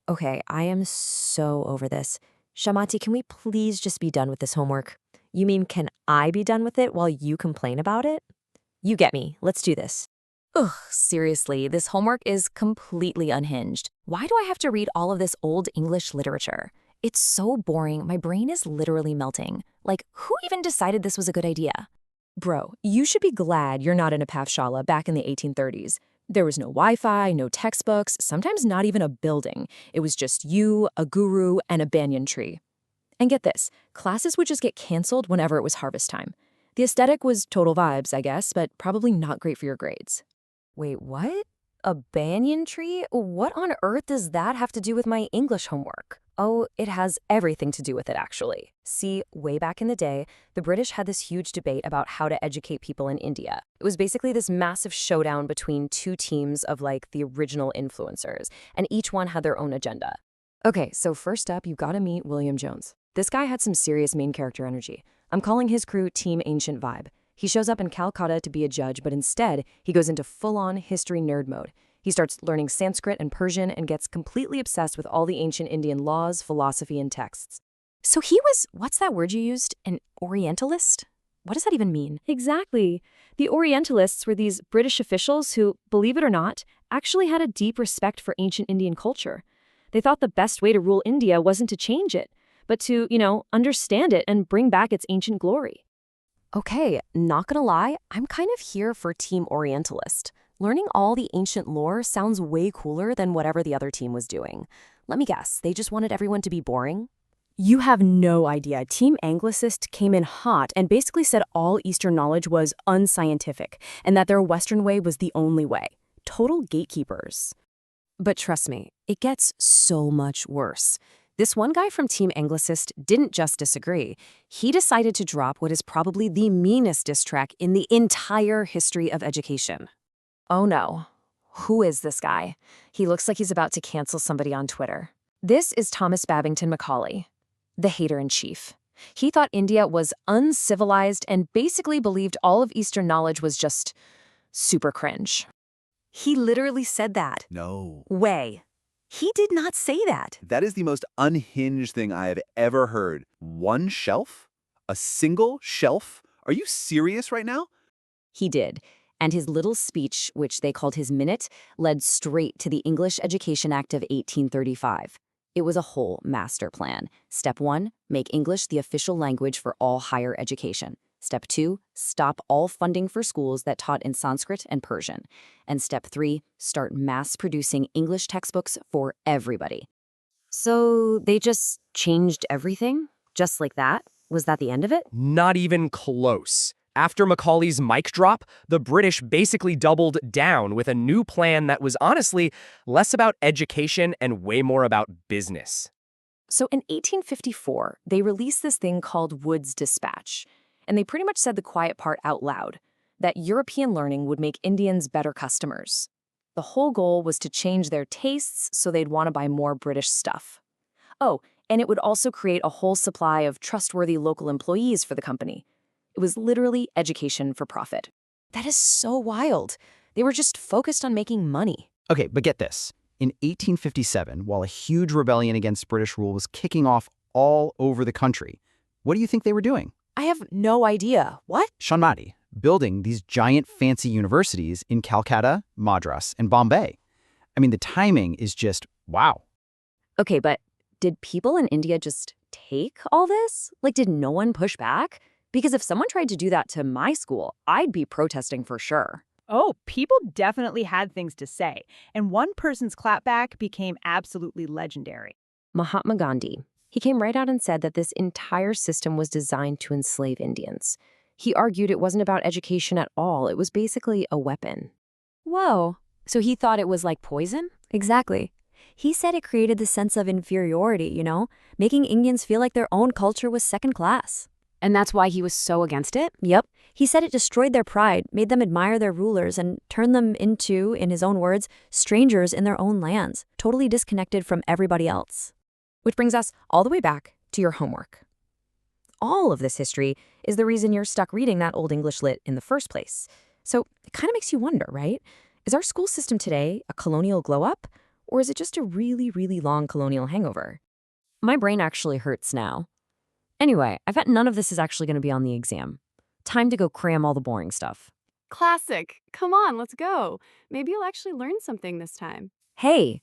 Okay, I am so over this. Shamati, can we please just be done with this homework? You mean, can I be done with it while you complain about it? You get me. Let's do this. Ugh, seriously, this homework is completely unhinged. Why do I have to read all of this old English literature? It's so boring, my brain is literally melting. Like, who even decided this was a good idea? Bro, you should be glad you're not in a Pathshala back in the 1830s. There was no Wi-Fi, no textbooks, sometimes not even a building. It was just you, a guru, and a banyan tree. And get this, classes would just get canceled whenever it was harvest time. The aesthetic was total vibes, I guess, but probably not great for your grades. Wait, what? A banyan tree? What on earth does that have to do with my English homework? Oh, it has everything to do with it, actually. See, way back in the day, the British had this huge debate about how to educate people in India. It was basically this massive showdown between two teams of, like, the original influencers, and each one had their own agenda. Okay, so first up, you gotta meet William Jones. This guy had some serious main character energy. I'm calling his crew Team Ancient Vibe. He shows up in Calcutta to be a judge, but instead, he goes into full-on history nerd mode. He starts learning Sanskrit and Persian and gets completely obsessed with all the ancient Indian laws, philosophy, and texts. So he was, what's that word you used? An Orientalist? What does that even mean? Exactly. The Orientalists were these British officials who, believe it or not, actually had a deep respect for ancient Indian culture. They thought the best way to rule India wasn't to change it, but to, understand it and bring back its ancient glory. Okay, not gonna lie, I'm kind of here for Team Orientalist. Learning all the ancient lore sounds way cooler than whatever the other team was doing. Let me guess, they just wanted everyone to be boring? You have no idea. Team Anglicist came in hot and basically said all Eastern knowledge was unscientific and that their Western way was the only way. Total gatekeepers. But trust me, it gets so much worse. This one guy from Team Anglicist didn't just disagree. He decided to drop what is probably the meanest diss track in the entire history of education. Oh no. Who is this guy? He looks like he's about to cancel somebody on Twitter. This is Thomas Babington Macaulay, the hater-in-chief. He thought India was uncivilized and basically believed all of Eastern knowledge was just super cringe. He literally said that. No. Way. He did not say that. That is the most unhinged thing I have ever heard. One shelf? A single shelf? Are you serious right now? He did. And his little speech, which they called his minute, led straight to the English Education Act of 1835. It was a whole master plan. Step 1, make English the official language for all higher education. Step 2, stop all funding for schools that taught in Sanskrit and Persian. And Step 3, start mass-producing English textbooks for everybody. So they just changed everything? Just like that? Was that the end of it? Not even close. After Macaulay's mic drop, the British basically doubled down with a new plan that was honestly less about education and way more about business. So in 1854, they released this thing called Wood's Dispatch. And they pretty much said the quiet part out loud, that European learning would make Indians better customers. The whole goal was to change their tastes so they'd want to buy more British stuff. Oh, and it would also create a whole supply of trustworthy local employees for the company. It was literally education for profit. That is so wild. They were just focused on making money. Okay, but get this. In 1857, while a huge rebellion against British rule was kicking off all over the country, what do you think they were doing? I have no idea. What? Shanmati, building these giant fancy universities in Calcutta, Madras, and Bombay. I mean, the timing is just wow. Okay, but did people in India just take all this? Like, did no one push back? Because if someone tried to do that to my school, I'd be protesting for sure. Oh, people definitely had things to say, and one person's clapback became absolutely legendary. Mahatma Gandhi. He came right out and said that this entire system was designed to enslave Indians. He argued it wasn't about education at all. It was basically a weapon. Whoa. So he thought it was like poison? Exactly. He said it created the sense of inferiority, making Indians feel like their own culture was second class. And that's why he was so against it? Yep. He said it destroyed their pride, made them admire their rulers, and turned them into, in his own words, strangers in their own lands, totally disconnected from everybody else. Which brings us all the way back to your homework. All of this history is the reason you're stuck reading that old English lit in the first place. So it kind of makes you wonder, right? Is our school system today a colonial glow-up? Or is it just a really, really long colonial hangover? My brain actually hurts now. Anyway, I bet none of this is actually going to be on the exam. Time to go cram all the boring stuff. Classic. Come on, let's go. Maybe you'll actually learn something this time. Hey,